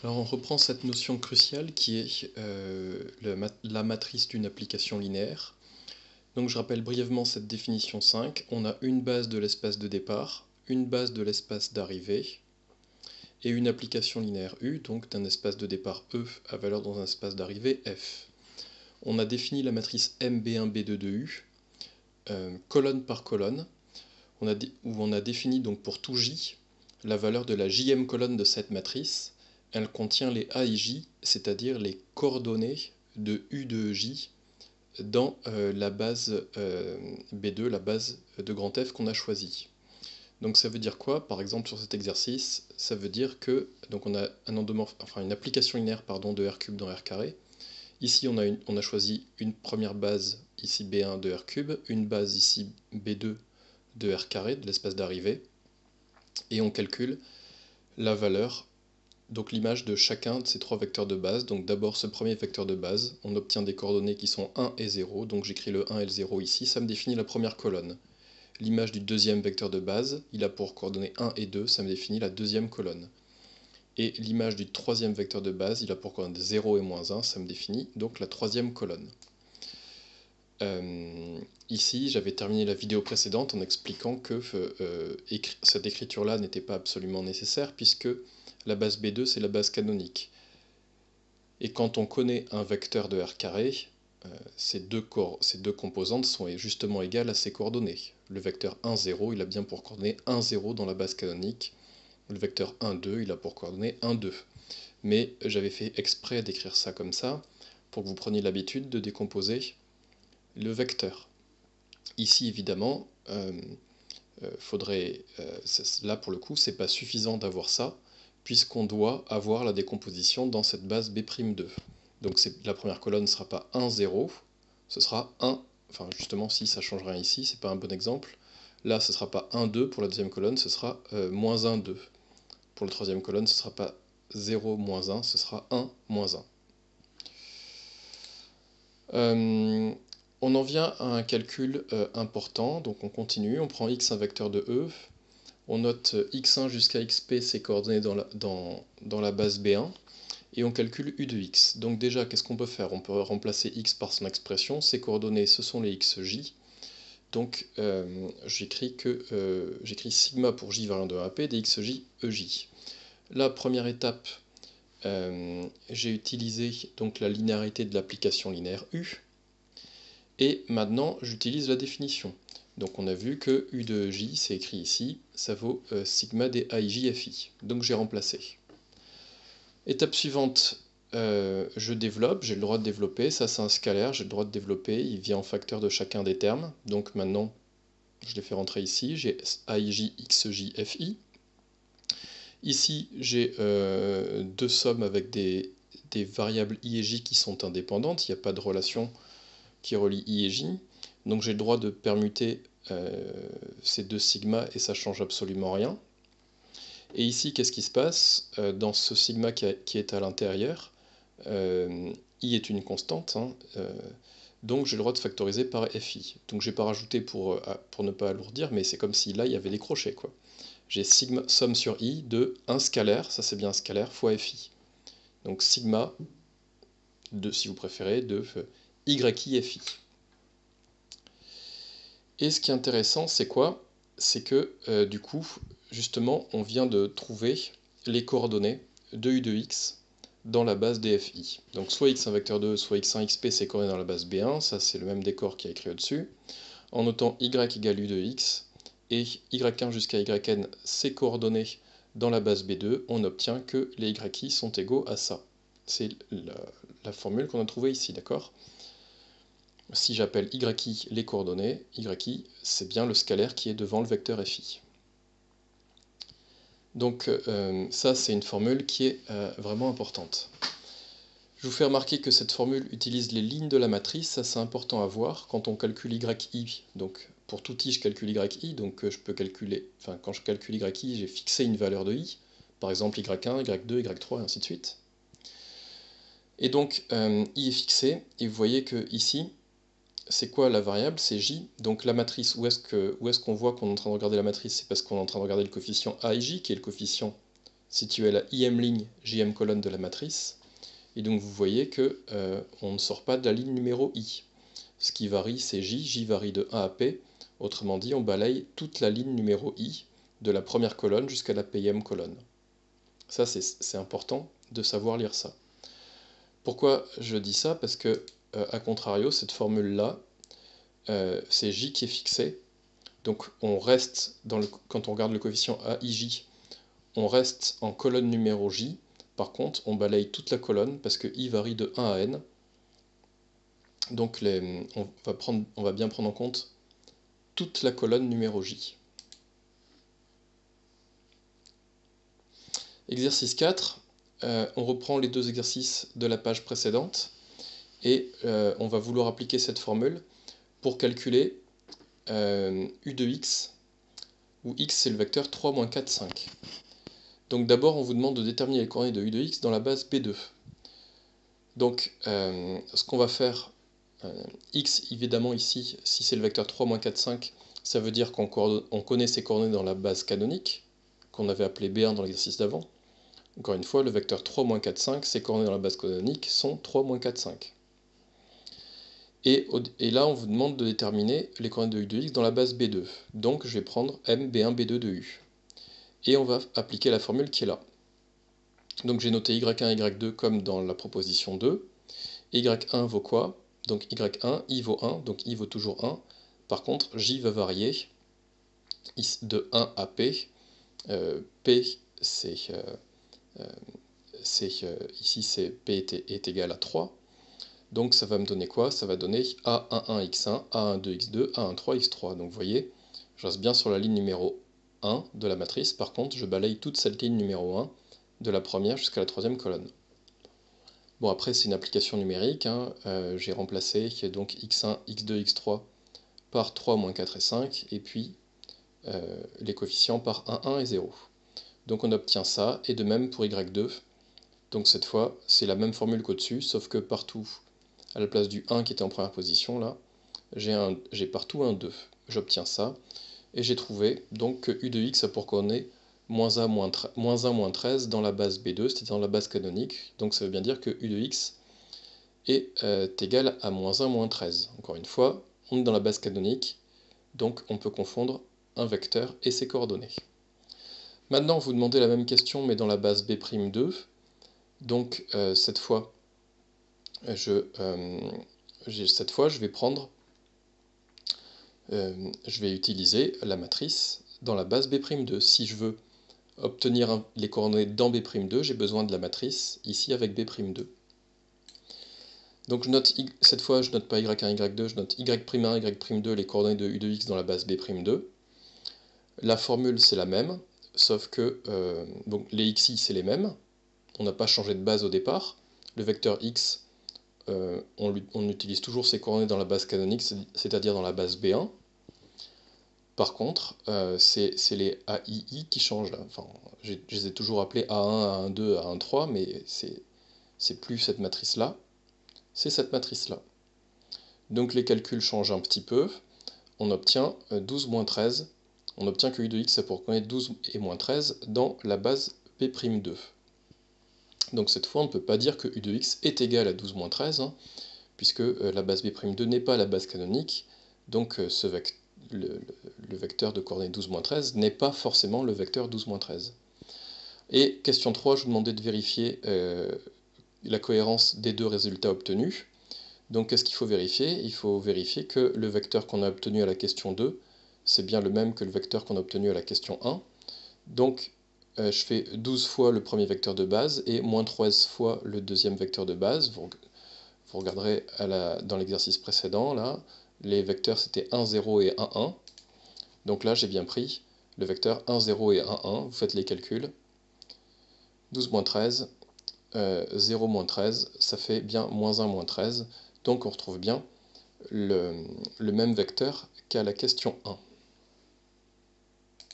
Alors on reprend cette notion cruciale qui est la matrice d'une application linéaire. Donc je rappelle brièvement cette définition 5. On a une base de l'espace de départ, une base de l'espace d'arrivée, et une application linéaire U, donc d'un espace de départ E à valeur dans un espace d'arrivée F. On a défini la matrice MB1 B2 de U, colonne par colonne, où on a défini donc pour tout J la valeur de la jème colonne de cette matrice. Elle contient les A et J, c'est-à-dire les coordonnées de U de J dans la base B2, la base de grand F qu'on a choisie. Donc ça veut dire quoi? Par exemple sur cet exercice, ça veut dire que donc on a une application linéaire de R³ dans R carré. Ici on a choisi une première base, ici B1 de R³, une base ici B2 de R carré, de l'espace d'arrivée, et on calcule la valeur, donc l'image de chacun de ces trois vecteurs de base. Donc d'abord ce premier vecteur de base, on obtient des coordonnées qui sont 1 et 0, donc j'écris le 1 et le 0 ici, ça me définit la première colonne. L'image du deuxième vecteur de base, il a pour coordonnées 1 et 2, ça me définit la deuxième colonne. Et l'image du troisième vecteur de base, il a pour coordonnées 0 et moins 1, ça me définit donc la troisième colonne. Ici, j'avais terminé la vidéo précédente en expliquant que cette écriture-là n'était pas absolument nécessaire puisque la base B2 c'est la base canonique. Et quand on connaît un vecteur de R carré, ces deux composantes sont justement égales à ses coordonnées. Le vecteur 1, 0, il a bien pour coordonnées 1, 0 dans la base canonique. Le vecteur 1, 2, il a pour coordonnées 1, 2. Mais j'avais fait exprès d'écrire ça comme ça pour que vous preniez l'habitude de décomposer le vecteur. Ici, évidemment, là pour le coup, c'est pas suffisant d'avoir ça, puisqu'on doit avoir la décomposition dans cette base B'2. Donc la première colonne ne sera pas 1, 0, ce sera 1, enfin justement si ça change rien ici, c'est pas un bon exemple. Là ce sera pas 1, 2 pour la deuxième colonne, ce sera moins 1, 2. Pour la troisième colonne, ce sera pas 0, moins 1, ce sera 1, moins 1. On en vient à un calcul important, donc on continue, on prend x un vecteur de E, on note x1 jusqu'à xp ses coordonnées dans la base B1, et on calcule u de x. Donc déjà, qu'est-ce qu'on peut faire? On peut remplacer x par son expression, ses coordonnées ce sont les xj, donc j'écris sigma pour j variant de 1 à p des xj ej. La première étape, j'ai utilisé donc la linéarité de l'application linéaire U, et maintenant j'utilise la définition. Donc on a vu que U de J, c'est écrit ici, ça vaut sigma des AIJFI. Donc j'ai remplacé. Étape suivante, je développe, j'ai le droit de développer, ça c'est un scalaire, j'ai le droit de développer, il vient en facteur de chacun des termes. Donc maintenant, je les fais rentrer ici, j'ai AIJXJFI. Ici, j'ai deux sommes avec des variables I et J qui sont indépendantes, il n'y a pas de relation qui relie I et J. Donc j'ai le droit de permuter ces deux sigma et ça change absolument rien. Et ici, qu'est-ce qui se passe? Dans ce sigma qui est à l'intérieur, I est une constante, hein, donc j'ai le droit de factoriser par FI. Donc j'ai pas rajouté pour ne pas alourdir, mais c'est comme si là il y avait des crochets, quoi. J'ai sigma somme sur I de un scalaire, ça c'est bien un scalaire, fois FI. Donc sigma, si vous préférez, de YI FI. Et ce qui est intéressant, c'est quoi? C'est que, du coup, justement, on vient de trouver les coordonnées de U de x dans la base DFI. Donc soit x un vecteur de E, soit x1 xp, c'est coordonné dans la base B1, ça c'est le même décor qui est écrit au-dessus. En notant y égale U de x, et y1 jusqu'à yn, c'est coordonné dans la base B2, on obtient que les yi sont égaux à ça. C'est la formule qu'on a trouvée ici, d'accord? Si j'appelle yi les coordonnées, yi c'est bien le scalaire qui est devant le vecteur fi. Donc ça c'est une formule qui est vraiment importante. Je vous fais remarquer que cette formule utilise les lignes de la matrice, ça c'est important à voir quand on calcule yi. Donc pour tout i je calcule yi, donc je peux calculer, enfin quand je calcule yi j'ai fixé une valeur de i, par exemple y1, y2, y3 et ainsi de suite. Et donc i est fixé, et vous voyez que ici, c'est quoi la variable? C'est j. Donc la matrice, où est-ce qu'on voit qu'on est en train de regarder la matrice? C'est parce qu'on est en train de regarder le coefficient a et j, qui est le coefficient, situé à la ième ligne jm colonne de la matrice. Et donc vous voyez que on ne sort pas de la ligne numéro i. Ce qui varie, c'est j varie de 1 à p. Autrement dit, on balaye toute la ligne numéro i, de la première colonne jusqu'à la pème colonne. Ça, c'est important de savoir lire ça. Pourquoi je dis ça? Parce que, à contrario, cette formule-là, c'est j qui est fixé. Donc on reste, quand on regarde le coefficient aij, on reste en colonne numéro j. Par contre, on balaye toute la colonne parce que i varie de 1 à n. Donc on va bien prendre en compte toute la colonne numéro j. Exercice 4, on reprend les deux exercices de la page précédente et on va vouloir appliquer cette formule pour calculer u de x, où x c'est le vecteur 3, 4, 5. Donc d'abord on vous demande de déterminer les coordonnées de u de x dans la base B2. Donc ce qu'on va faire, x évidemment ici, si c'est le vecteur 3, 4, 5, ça veut dire qu'on connaît ses coordonnées dans la base canonique, qu'on avait appelée B1 dans l'exercice d'avant. Encore une fois, le vecteur 3, 4, 5, ses coordonnées dans la base canonique sont 3, 4, 5. Et là, on vous demande de déterminer les coordonnées de u de x dans la base B2. Donc je vais prendre m, B1, B2 de u. Et on va appliquer la formule qui est là. Donc j'ai noté y1, y2 comme dans la proposition 2. y1 vaut quoi? Donc y1, i vaut 1, donc i vaut toujours 1. Par contre, j va varier de 1 à p. P, c'est... ici, c'est p est égal à 3. Donc ça va me donner quoi? Ça va donner A11 x1, A12 x2, A13 x3. Donc vous voyez, je reste bien sur la ligne numéro 1 de la matrice. Par contre, je balaye toute cette ligne numéro 1 de la première jusqu'à la troisième colonne. Bon, après, c'est une application numérique. J'ai remplacé donc x1, x2, x3 par 3, 4 et 5, et puis les coefficients par 1, 1 et 0. Donc on obtient ça, et de même pour y2. Donc cette fois, c'est la même formule qu'au-dessus, sauf que partout, à la place du 1 qui était en première position, là, j'ai partout un 2. J'obtiens ça, et j'ai trouvé donc que u de x a pour coordonnée -1, -1, -13 dans la base B2, c'est-à-dire dans la base canonique. Donc ça veut bien dire que u de x est égal à -1, -13. Encore une fois, on est dans la base canonique, donc on peut confondre un vecteur et ses coordonnées. Maintenant, vous demandez la même question, mais dans la base B'2. Donc cette fois, je vais prendre, je vais utiliser la matrice dans la base B'2. Si je veux obtenir les coordonnées dans B'2, j'ai besoin de la matrice ici avec B'2. Donc je note, cette fois je note pas y1, y2, je note y'1, y'2, les coordonnées de u de x dans la base B'2. La formule c'est la même, sauf que donc les xi c'est les mêmes, on n'a pas changé de base au départ. Le vecteur x, on utilise toujours ses coordonnées dans la base canonique, c'est-à-dire dans la base B1. Par contre, c'est les AII qui changent là. Enfin, je les ai toujours appelés A1, A12, A13, mais c'est plus cette matrice-là, c'est cette matrice-là. Donc les calculs changent un petit peu. On obtient 12 moins 13. On obtient que u de x a pour coordonnées 12 et moins 13 dans la base B'2. Donc cette fois, on ne peut pas dire que u de x est égal à 12 moins 13, puisque la base B'2 n'est pas la base canonique. Donc le vecteur de coordonnées 12-13 n'est pas forcément le vecteur 12-13. Et question 3, je vous demandais de vérifier la cohérence des deux résultats obtenus. Donc qu'est-ce qu'il faut vérifier? Il faut vérifier que le vecteur qu'on a obtenu à la question 2, c'est bien le même que le vecteur qu'on a obtenu à la question 1. Donc je fais 12 fois le premier vecteur de base et moins 13 fois le deuxième vecteur de base. Vous regarderez dans l'exercice précédent, là, les vecteurs c'était 1, 0 et 1, 1. Donc là, j'ai bien pris le vecteur 1, 0 et 1, 1. Vous faites les calculs. 12 moins 13, 0 moins 13, ça fait bien moins 1 moins 13. Donc on retrouve bien le même vecteur qu'à la question 1.